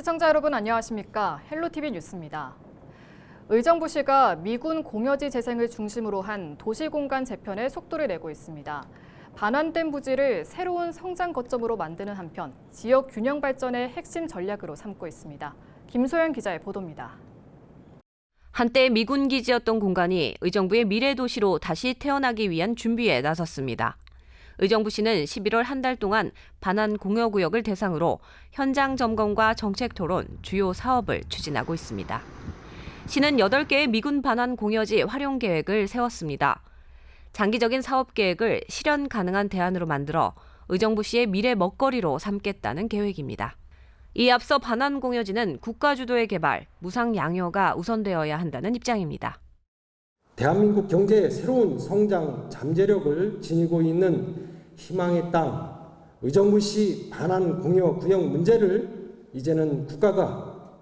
시청자 여러분 안녕하십니까? 헬로티비 뉴스입니다. 의정부시가 미군 공여지 재생을 중심으로 한 도시공간 재편에 속도를 내고 있습니다. 반환된 부지를 새로운 성장 거점으로 만드는 한편 지역 균형 발전의 핵심 전략으로 삼고 있습니다. 김소연 기자의 보도입니다. 한때 미군 기지였던 공간이 의정부의 미래 도시로 다시 태어나기 위한 준비에 나섰습니다. 의정부시는 11월 한 달 동안 반환 공여구역을 대상으로 현장 점검과 정책 토론, 주요 사업을 추진하고 있습니다. 시는 8개의 미군 반환 공여지 활용 계획을 세웠습니다. 장기적인 사업 계획을 실현 가능한 대안으로 만들어 의정부시의 미래 먹거리로 삼겠다는 계획입니다. 이에 앞서 반환 공여지는 국가 주도의 개발, 무상 양효가 우선되어야 한다는 입장입니다. 대한민국 경제의 새로운 성장 잠재력을 지니고 있는 희망의 땅, 의정부시 반환 공여 구역 문제를 이제는 국가가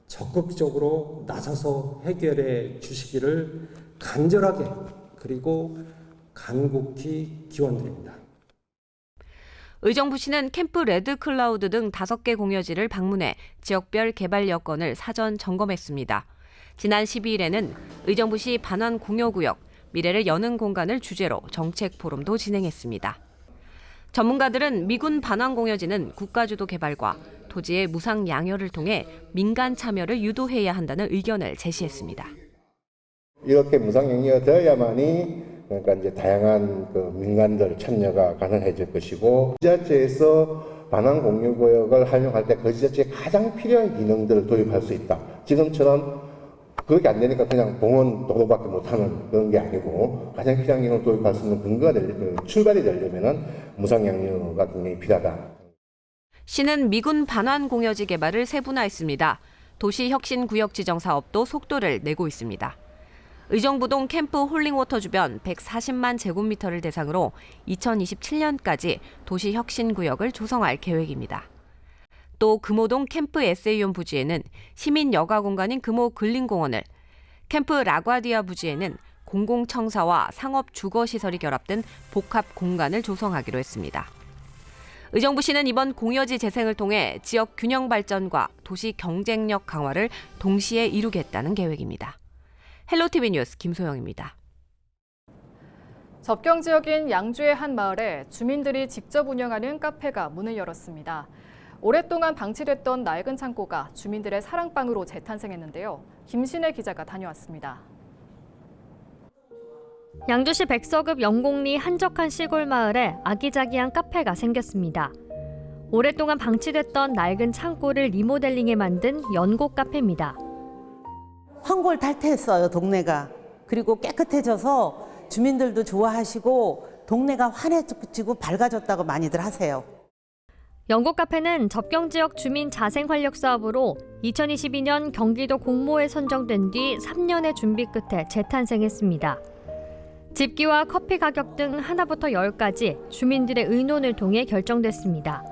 적극적으로 나서서 해결해 주시기를 간절하게 그리고 간곡히 기원드립니다. 의정부시는 캠프 레드클라우드 등 5개 공여지를 방문해 지역별 개발 여건을 사전 점검했습니다. 지난 12일에는 의정부시 반환 공여구역, 미래를 여는 공간을 주제로 정책 포럼도 진행했습니다. 전문가들은 미군 반환 공여지는 국가주도 개발과 토지의 무상 양효를 통해 민간 참여를 유도해야 한다는 의견을 제시했습니다. 이렇게 무상 양효가 되어야만이 그러니까 이제 다양한 민간들 참여가 가능해질 것이고, 지자체에서 반환 공유구역을 활용할 때 그 지자체에 가장 필요한 기능들을 도입할 수 있다. 지금처럼 그렇게 안 되니까 그냥 공원 도로밖에 못하는 그런 게 아니고 가장 필요한 기능을 도입할 수 있는 근거가 출발이 되려면은 무상 양효가 굉장히 필요하다. 시는 미군 반환 공여지 개발을 세분화했습니다. 도시혁신구역 지정 사업도 속도를 내고 있습니다. 의정부동 캠프 홀링워터 주변 140만 제곱미터를 대상으로 2027년까지 도시혁신구역을 조성할 계획입니다. 또 금호동 캠프 에세이온 부지에는 시민 여가 공간인 금호 근린공원을, 캠프 라과디아 부지에는 공공청사와 상업 주거시설이 결합된 복합 공간을 조성하기로 했습니다. 의정부시는 이번 공여지 재생을 통해 지역 균형 발전과 도시 경쟁력 강화를 동시에 이루겠다는 계획입니다. 헬로티비 뉴스 김소영입니다. 접경 지역인 양주의 한 마을에 주민들이 직접 운영하는 카페가 문을 열었습니다. 오랫동안 방치됐던 낡은 창고가 주민들의 사랑방으로 재탄생했는데요. 김신혜 기자가 다녀왔습니다. 양주시 백서급 영곡리 한적한 시골 마을에 아기자기한 카페가 생겼습니다. 오랫동안 방치됐던 낡은 창고를 리모델링해 만든 연곡 카페입니다. 황골탈퇴했어요, 동네가. 그리고 깨끗해져서 주민들도 좋아하시고 동네가 환해지고 밝아졌다고 많이들 하세요. 연곡 카페는 접경 지역 주민 자생 활력 사업으로 2022년 경기도 공모에 선정된 뒤 3년의 준비 끝에 재탄생했습니다. 집기와 커피 가격 등 하나부터 10까지 주민들의 의논을 통해 결정됐습니다.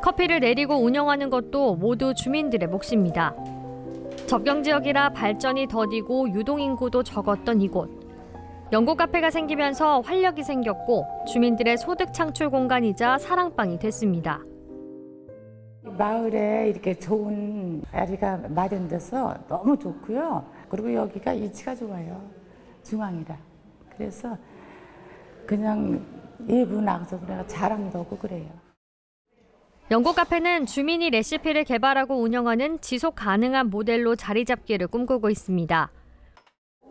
커피를 내리고 운영하는 것도 모두 주민들의 몫입니다. 접경 지역이라 발전이 더디고 유동인구도 적었던 이곳. 연곡 카페가 생기면서 활력이 생겼고 주민들의 소득 창출 공간이자 사랑방이 됐습니다. 마을에 이렇게 좋은 자리가 마련돼서 너무 좋고요. 그리고 여기가 위치가 좋아요. 중앙이라. 그래서 그냥 일부 나가서 그래가 자랑도 하고 그래요. 연곡 카페는 주민이 레시피를 개발하고 운영하는 지속 가능한 모델로 자리 잡기를 꿈꾸고 있습니다.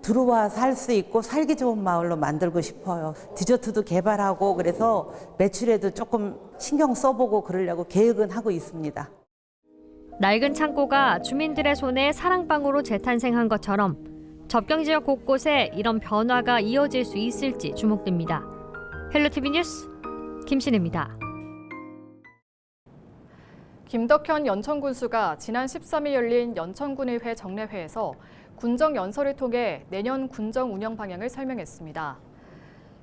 들어와 살 수 있고 살기 좋은 마을로 만들고 싶어요. 디저트도 개발하고 그래서 매출에도 조금 신경 써보고 그러려고 계획은 하고 있습니다. 낡은 창고가 주민들의 손에 사랑방으로 재탄생한 것처럼 접경 지역 곳곳에 이런 변화가 이어질 수 있을지 주목됩니다. 헬로티비 뉴스 김신혜입니다. 김덕현 연천군수가 지난 13일 열린 연천군의회 정례회에서 군정 연설을 통해 내년 군정 운영 방향을 설명했습니다.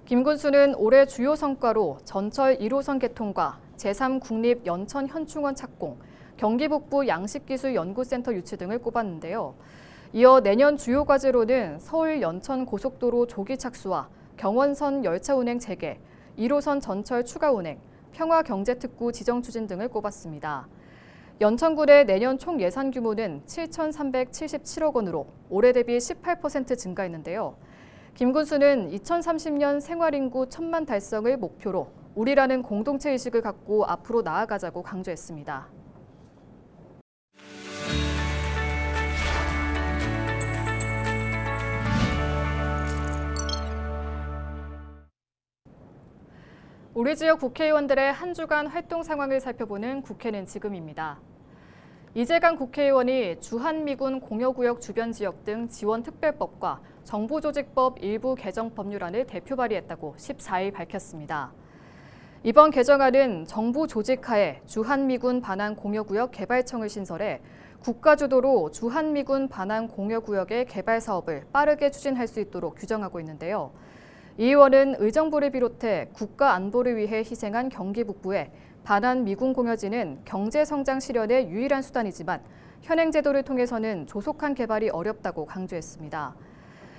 김 군수는 올해 주요 성과로 전철 1호선 개통과 제3국립 연천 현충원 착공, 경기 북부 양식기술연구센터 유치 등을 꼽았는데요. 이어 내년 주요 과제로는 서울 연천 고속도로 조기 착수와 경원선 열차 운행 재개, 1호선 전철 추가 운행, 평화경제특구 지정 추진 등을 꼽았습니다. 연천군의 내년 총 예산 규모는 7,377억 원으로 올해 대비 18% 증가했는데요. 김 군수는 2030년 생활인구 1,000만 달성을 목표로 우리라는 공동체 의식을 갖고 앞으로 나아가자고 강조했습니다. 우리 지역 국회의원들의 한 주간 활동 상황을 살펴보는 국회는 지금입니다. 이재강 국회의원이 주한미군 공여구역 주변 지역 등 지원특별법과 정부조직법 일부 개정 법률안을 대표 발의했다고 14일 밝혔습니다. 이번 개정안은 정부 조직하에 주한미군 반환 공여구역 개발청을 신설해 국가주도로 주한미군 반환 공여구역의 개발 사업을 빠르게 추진할 수 있도록 규정하고 있는데요. 이 의원은 의정부를 비롯해 국가 안보를 위해 희생한 경기 북부에 반환 미군 공여지는 경제성장 실현의 유일한 수단이지만 현행 제도를 통해서는 조속한 개발이 어렵다고 강조했습니다.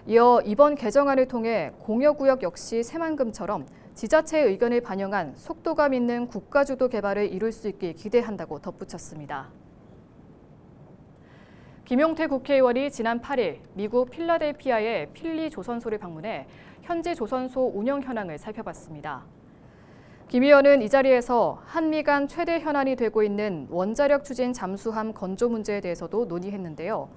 이어 이번 개정안을 통해 공여구역 역시 새만금처럼 지자체의 의견을 반영한 속도감 있는 국가주도 개발을 이룰 수 있길 기대한다고 덧붙였습니다. 김용태 국회의원이 지난 8일 미국 필라델피아의 필리 조선소를 방문해 현지 조선소 운영 현황을 살펴봤습니다. 김 의원은 이 자리에서 한미 간 최대 현안이 되고 있는 원자력 추진 잠수함 건조 문제에 대해서도 논의했는데요.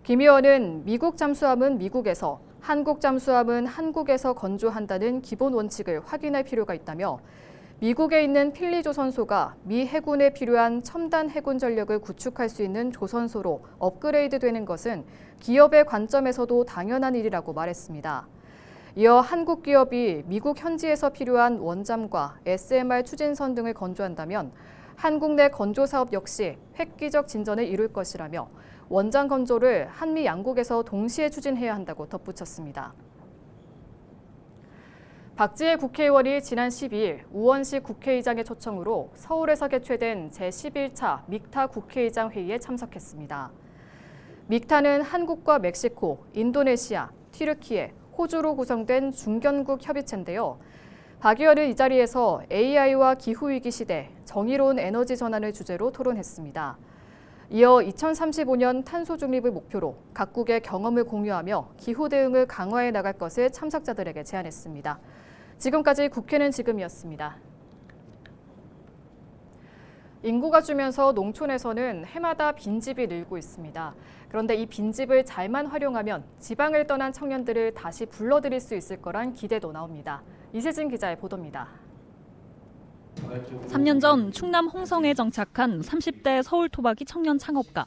김 의원은 미국 잠수함은 미국에서, 한국 잠수함은 한국에서 건조한다는 기본 원칙을 확인할 필요가 있다며 미국에 있는 필리 조선소가 미 해군에 필요한 첨단 해군 전력을 구축할 수 있는 조선소로 업그레이드되는 것은 기업의 관점에서도 당연한 일이라고 말했습니다. 이어 한국 기업이 미국 현지에서 필요한 원잠과 SMR 추진선 등을 건조한다면 한국 내 건조 사업 역시 획기적 진전을 이룰 것이라며 원잠 건조를 한미 양국에서 동시에 추진해야 한다고 덧붙였습니다. 박지혜 국회의원이 지난 12일 우원식 국회의장의 초청으로 서울에서 개최된 제11차 믹타 국회의장 회의에 참석했습니다. 믹타는 한국과 멕시코, 인도네시아, 튀르키예, 호주로 구성된 중견국 협의체인데요. 박 의원은 이 자리에서 AI와 기후위기 시대, 정의로운 에너지 전환을 주제로 토론했습니다. 이어 2035년 탄소 중립을 목표로 각국의 경험을 공유하며 기후 대응을 강화해 나갈 것을 참석자들에게 제안했습니다. 지금까지 국회는 지금이었습니다. 인구가 줄면서 농촌에서는 해마다 빈집이 늘고 있습니다. 그런데 이 빈집을 잘만 활용하면 지방을 떠난 청년들을 다시 불러들일 수 있을 거란 기대도 나옵니다. 이세진 기자의 보도입니다. 3년 전 충남 홍성에 정착한 30대 서울 토박이 청년 창업가.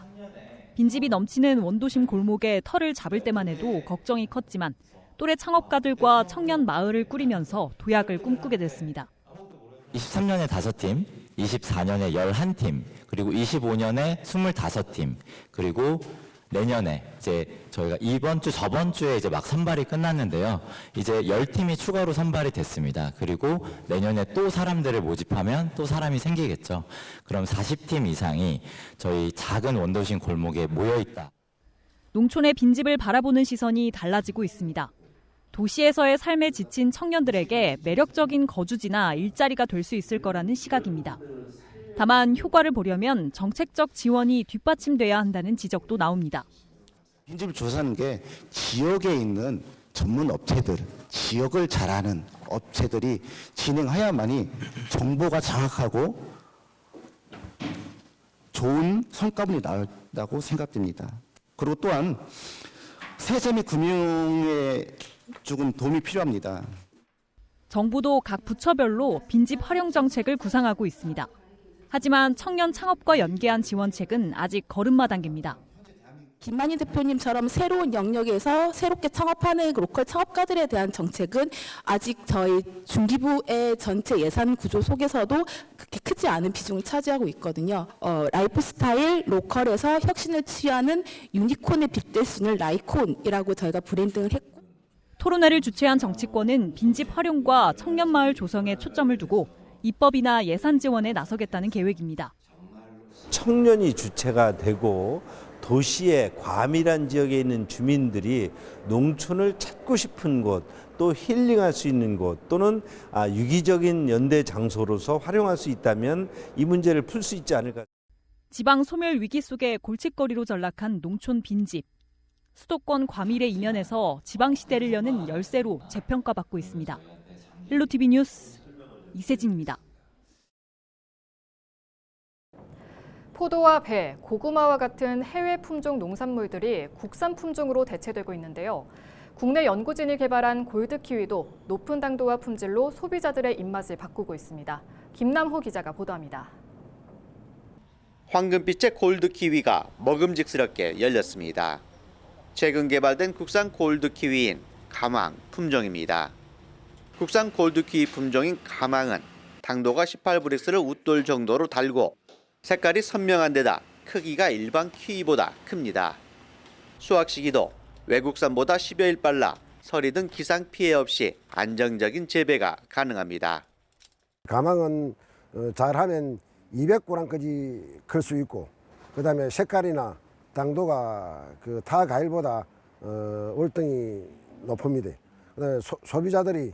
빈집이 넘치는 원도심 골목에 터를 잡을 때만 해도 걱정이 컸지만 또래 창업가들과 청년 마을을 꾸리면서 도약을 꿈꾸게 됐습니다. 23년에 5팀, 24년에 11팀, 그리고 25년에 25팀, 그리고 내년에 이제 저희가 이번 주 저번 주에 이제 막 선발이 끝났는데요. 이제 10팀이 추가로 선발이 됐습니다. 그리고 내년에 또 사람들을 모집하면 또 사람이 생기겠죠. 그럼 40팀 이상이 저희 작은 원도심 골목에 모여 있다. 농촌의 빈집을 바라보는 시선이 달라지고 있습니다. 도시에서의 삶에 지친 청년들에게 매력적인 거주지나 일자리가 될 수 있을 거라는 시각입니다. 다만 효과를 보려면 정책적 지원이 뒷받침돼야 한다는 지적도 나옵니다. 빈집을 조사하는 게 지역에 있는 전문 업체들, 지역을 잘 아는 업체들이 진행해야만이 정보가 정확하고 좋은 성과물이 나온다고 생각됩니다. 그리고 또한 세제 및 금융에 조금 도움이 필요합니다. 정부도 각 부처별로 빈집 활용 정책을 구상하고 있습니다. 하지만 청년 창업과 연계한 지원책은 아직 걸음마 단계입니다. 김만희 대표님처럼 새로운 영역에서 새롭게 창업하는 로컬 창업가들에 대한 정책은 아직 저희 중기부의 전체 예산 구조 속에서도 그렇게 크지 않은 비중을 차지하고 있거든요. 라이프 스타일 로컬에서 혁신을 취하는 유니콘의 빅데스는 라이콘이라고 저희가 브랜딩을 했고. 토론회를 주최한 정치권은 빈집 활용과 청년 마을 조성에 초점을 두고 입법이나 예산 지원에 나서겠다는 계획입니다. 청년이 주체가 되고 도시의 과밀한 지역에 있는 주민들이 농촌을 찾고 싶은 곳, 또 힐링할 수 있는 곳, 또는 유기적인 연대 장소로서 활용할 수 있다면 이 문제를 풀 수 있지 않을까. 지방 소멸 위기 속에 골칫거리로 전락한 농촌 빈집. 수도권 과밀에 이면에서 지방시대를 여는 열쇠로 재평가받고 있습니다. 헬로티비 뉴스 이세진입니다. 포도와 배, 고구마와 같은 해외 품종 농산물들이 국산 품종으로 대체되고 있는데요. 국내 연구진이 개발한 골드키위도 높은 당도와 품질로 소비자들의 입맛을 바꾸고 있습니다. 김남호 기자가 보도합니다. 황금빛의 골드키위가 먹음직스럽게 열렸습니다. 최근 개발된 국산 골드키위인 가망 품종입니다. 국산 골드키위 품종인 가망은 당도가 18브릭스를 웃돌 정도로 달고 색깔이 선명한 데다 크기가 일반 키위보다 큽니다. 수확 시기도 외국산보다 10여일 빨라 서리 등 기상 피해 없이 안정적인 재배가 가능합니다. 가망은 잘하면 200g까지 클 수 있고, 그다음에 색깔이나 당도가 타 과일보다 월등히 높습니다. 그다음에 소비자들이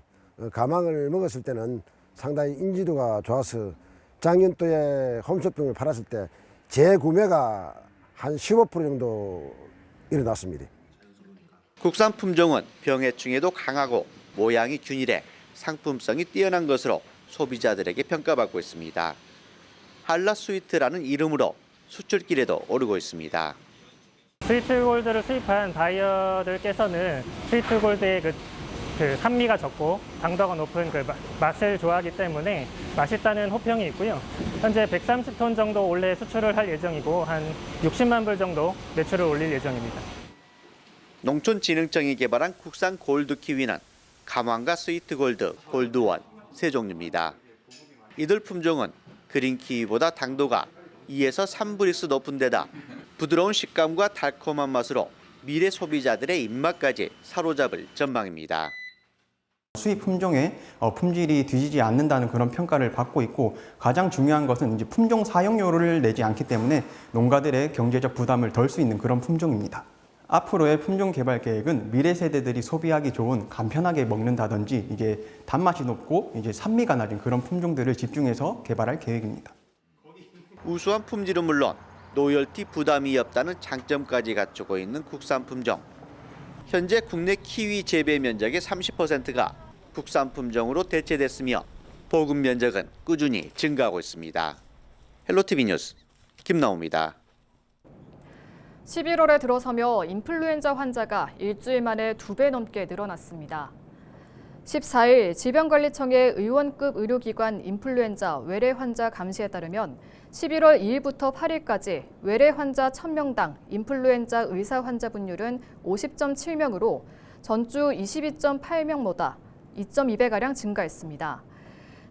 가망을 먹었을 때는 상당히 인지도가 좋아서 작년도에 홈쇼핑을 팔았을 때 재구매가 한 15% 정도 일어났습니다. 국산 품종은 병해충에도 강하고 모양이 균일해 상품성이 뛰어난 것으로 소비자들에게 평가받고 있습니다. 한라 스위트라는 이름으로 수출길에도 오르고 있습니다. 스위트골드를 수입한 바이어들께서는 스위트골드의 그 산미가 적고 당도가 높은 맛을 좋아하기 때문에 맛있다는 호평이 있고요. 현재 130톤 정도 올해 수출을 할 예정이고 한 60만 불 정도 매출을 올릴 예정입니다. 농촌진흥청이 개발한 국산 골드키위는 가망과 스위트골드, 골드원 세 종류입니다. 이들 품종은 그린키위보다 당도가 2에서 3브릭스 높은 데다 부드러운 식감과 달콤한 맛으로 미래 소비자들의 입맛까지 사로잡을 전망입니다. 수입 품종의 품질이 뒤지지 않는다는 그런 평가를 받고 있고, 가장 중요한 것은 이제 품종 사용료를 내지 않기 때문에 농가들의 경제적 부담을 덜 수 있는 그런 품종입니다. 앞으로의 품종 개발 계획은 미래 세대들이 소비하기 좋은 간편하게 먹는다든지 이게 단맛이 높고 이제 산미가 낮은 그런 품종들을 집중해서 개발할 계획입니다. 우수한 품질은 물론 로열티 부담이 없다는 장점까지 갖추고 있는 국산 품종. 현재 국내 키위 재배 면적의 30%가 국산 품종으로 대체됐으며 보급 면적은 꾸준히 증가하고 있습니다. 헬로티비 뉴스 김나옵니다. 11월에 들어서며 인플루엔자 환자가 일주일 만에 2배 넘게 늘어났습니다. 14일 질병관리청의 의원급 의료기관 인플루엔자 외래 환자 감시에 따르면 11월 2일부터 8일까지 외래 환자 1000명당 인플루엔자 의사 환자 분율은 50.7명으로 전주 22.8명보다 2.2배가량 증가했습니다.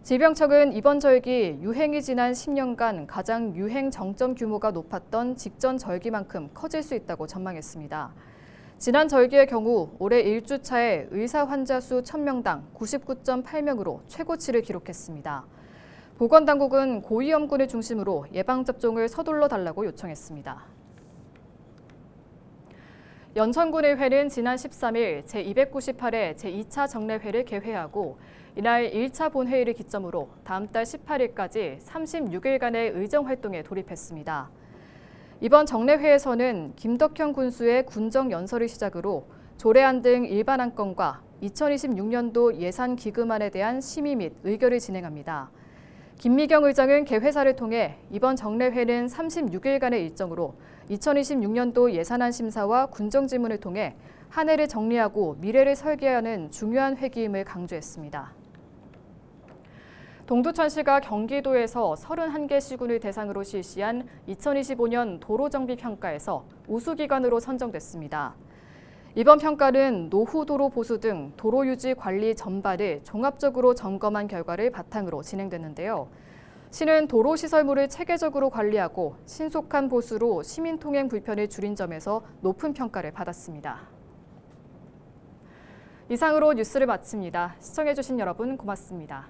질병청은 이번 절기 유행이 지난 10년간 가장 유행 정점 규모가 높았던 직전 절기만큼 커질 수 있다고 전망했습니다. 지난 절기의 경우 올해 1주차에 의사 환자 수 1000명당 99.8명으로 최고치를 기록했습니다. 보건당국은 고위험군을 중심으로 예방접종을 서둘러 달라고 요청했습니다. 연천군의회는 지난 13일 제298회 제2차 정례회를 개회하고 이날 1차 본회의를 기점으로 다음 달 18일까지 36일간의 의정활동에 돌입했습니다. 이번 정례회에서는 김덕현 군수의 군정연설을 시작으로 조례안 등 일반 안건과 2026년도 예산 기금안에 대한 심의 및 의결을 진행합니다. 김미경 의장은 개회사를 통해 이번 정례회는 36일간의 일정으로 2026년도 예산안 심사와 군정질문을 통해 한 해를 정리하고 미래를 설계하는 중요한 회기임을 강조했습니다. 동두천시가 경기도에서 31개 시군을 대상으로 실시한 2025년 도로정비평가에서 우수기관으로 선정됐습니다. 이번 평가는 노후 도로 보수 등 도로 유지 관리 전반을 종합적으로 점검한 결과를 바탕으로 진행됐는데요. 시는 도로 시설물을 체계적으로 관리하고 신속한 보수로 시민 통행 불편을 줄인 점에서 높은 평가를 받았습니다. 이상으로 뉴스를 마칩니다. 시청해주신 여러분 고맙습니다.